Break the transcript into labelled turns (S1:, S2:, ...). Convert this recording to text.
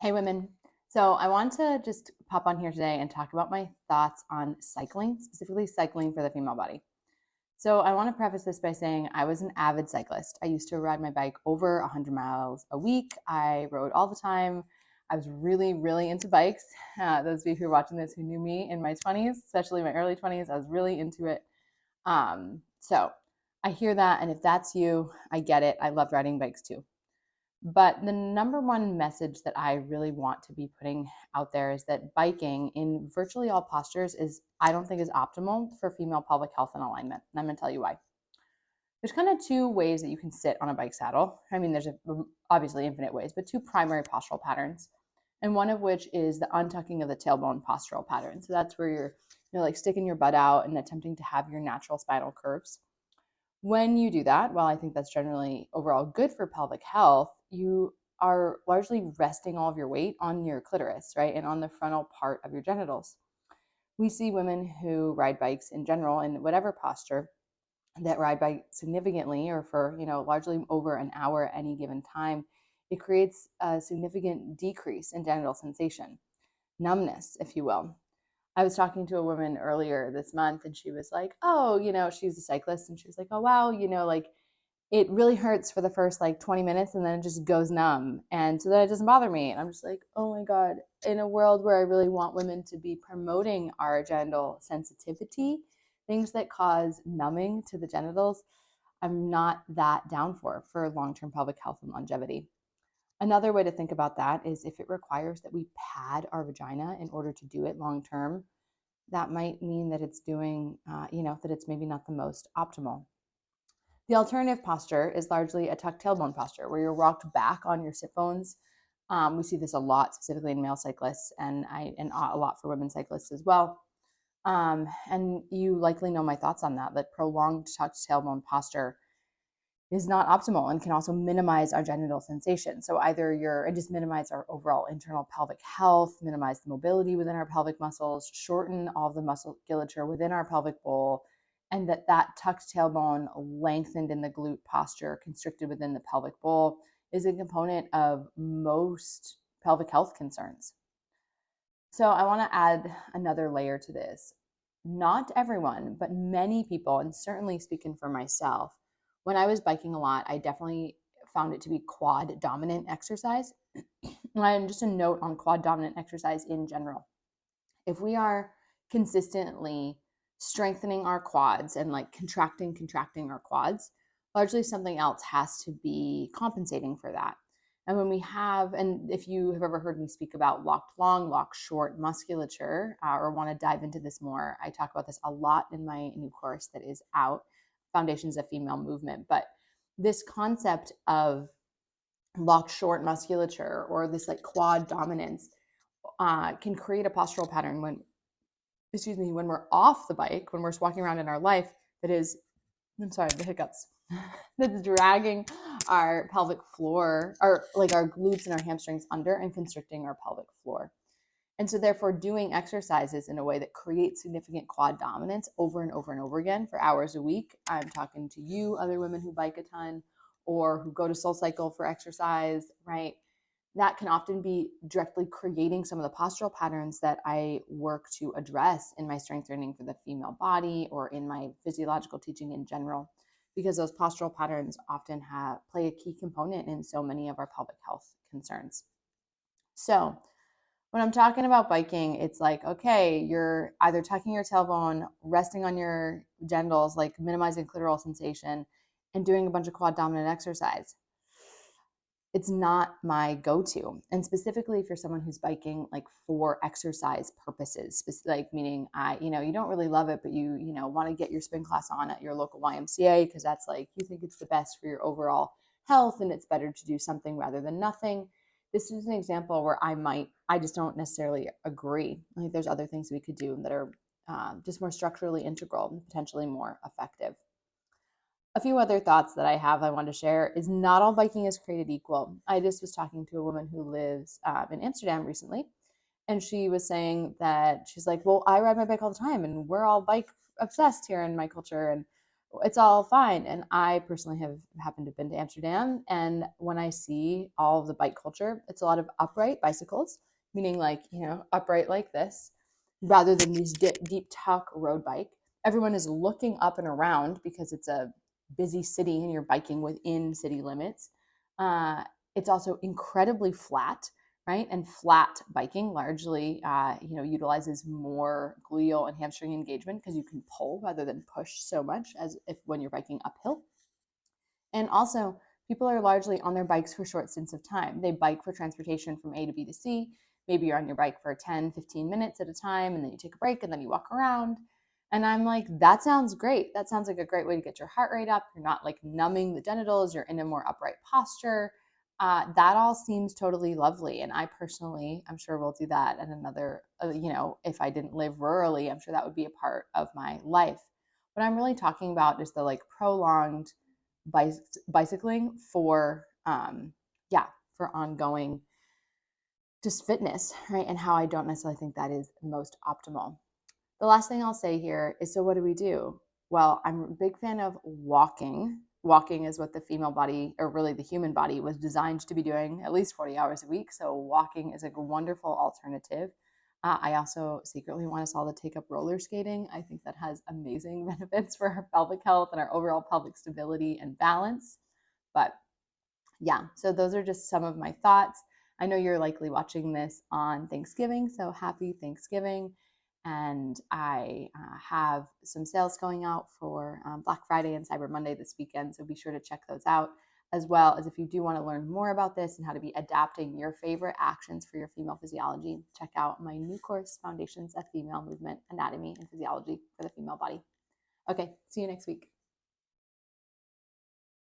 S1: Hey, women. So, I want to just pop on here today and talk about my thoughts on cycling, specifically cycling for the female body. So, I want to preface this by saying I was an avid cyclist. I used to ride my bike over 100 miles a week. I rode all the time. I was really, really into bikes. Those of you who are watching this who knew me in my 20s, especially my early 20s, I was really into it. So, I hear that. And if that's you, I get it. I loved riding bikes too. But the number one message that I really want to be putting out there is that biking in virtually all postures I don't think, is optimal for female pelvic health and alignment. And I'm going to tell you why. There's kind of two ways that you can sit on a bike saddle. I mean, there's obviously infinite ways, but two primary postural patterns. And one of which is the untucking of the tailbone postural pattern. So that's where you're like sticking your butt out and attempting to have your natural spinal curves. When you do that, while I think that's generally overall good for pelvic health, you are largely resting all of your weight on your clitoris, right? And on the frontal part of your genitals. We see women who ride bikes in general in whatever posture that ride bike significantly or for, largely over an hour at any given time. It creates a significant decrease in genital sensation, numbness, if you will. I was talking to a woman earlier this month and she was like, oh, she's a cyclist. And she was like, oh, wow, like it really hurts for the first like 20 minutes and then it just goes numb. And so then it doesn't bother me. And I'm just like, oh my God, in a world where I really want women to be promoting our genital sensitivity, things that cause numbing to the genitals, I'm not that down for long-term pelvic health and longevity. Another way to think about that is if it requires that we pad our vagina in order to do it long term, that might mean that it's doing, that it's maybe not the most optimal. The alternative posture is largely a tucked tailbone posture where you're rocked back on your sit bones. We see this a lot, specifically in male cyclists, and a lot for women cyclists as well. And you likely know my thoughts on that. That prolonged tucked tailbone posture is not optimal and can also minimize our genital sensation. So either and just minimize our overall internal pelvic health, minimize the mobility within our pelvic muscles, shorten all of the musculature within our pelvic bowl, and that tucked tailbone lengthened in the glute posture, constricted within the pelvic bowl, is a component of most pelvic health concerns. So I want to add another layer to this. Not everyone, but many people, and certainly speaking for myself, when I was biking a lot, I definitely found it to be quad dominant exercise. And just a note on quad dominant exercise in general. If we are consistently strengthening our quads and like contracting our quads, largely something else has to be compensating for that. And when we have, and if you have ever heard me speak about locked long, locked short musculature, or want to dive into this more, I talk about this a lot in my new course that is out, Foundations of Female Movement. But this concept of locked short musculature or this like quad dominance can create a postural pattern when we're off the bike, when we're just walking around in our life, that is, I'm sorry, the hiccups, that's dragging our pelvic floor, or like our glutes and our hamstrings under and constricting our pelvic floor. And so, therefore, doing exercises in a way that creates significant quad dominance over and over and over again for hours a week. I'm talking to you, other women who bike a ton or who go to SoulCycle for exercise, right? That can often be directly creating some of the postural patterns that I work to address in my strength training for the female body or in my physiological teaching in general, because those postural patterns often play a key component in so many of our pelvic health concerns. So, when I'm talking about biking, it's like, okay, you're either tucking your tailbone, resting on your genitals, like minimizing clitoral sensation, and doing a bunch of quad dominant exercise. It's not my go-to. And specifically for someone who's biking like for exercise purposes, like meaning you don't really love it, but you want to get your spin class on at your local YMCA because that's like you think it's the best for your overall health and it's better to do something rather than nothing. This is an example where I just don't necessarily agree. I think there's other things we could do that are just more structurally integral and potentially more effective. A few other thoughts that I have I want to share is not all biking is created equal. I just was talking to a woman who lives in Amsterdam recently, and she was saying that she's like, well, I ride my bike all the time, and we're all bike obsessed here in my culture, and it's all fine. And I personally have happened to have been to Amsterdam. And when I see all of the bike culture, it's a lot of upright bicycles, meaning like, upright like this, rather than these deep tuck road bike. Everyone is looking up and around because it's a busy city and you're biking within city limits. It's also incredibly flat, right? And flat biking largely, utilizes more gluteal and hamstring engagement because you can pull rather than push so much as if when you're biking uphill. And also, people are largely on their bikes for short stints of time. They bike for transportation from A to B to C. Maybe you're on your bike for 10, 15 minutes at a time, and then you take a break and then you walk around. And I'm like, that sounds great. That sounds like a great way to get your heart rate up. You're not like numbing the genitals, you're in a more upright posture. That all seems totally lovely. And I personally, I'm sure we'll do that. And another, if I didn't live rurally, I'm sure that would be a part of my life. What I'm really talking about is the like prolonged bicycling for for ongoing just fitness, right? And how I don't necessarily think that is most optimal. The last thing I'll say here is, so what do we do? Well, I'm a big fan of walking. Walking is what the female body, or really the human body, was designed to be doing at least 40 hours a week. So walking is a wonderful alternative. I also secretly want us all to take up roller skating. I think that has amazing benefits for our pelvic health and our overall pelvic stability and balance. But yeah, so those are just some of my thoughts. I know you're likely watching this on Thanksgiving, so happy Thanksgiving. And I have some sales going out for Black Friday and Cyber Monday this weekend, so be sure to check those out. As well as if you do want to learn more about this and how to be adapting your favorite actions for your female physiology, check out my new course, Foundations of Female Movement, Anatomy and Physiology for the Female Body. Okay, see you next week.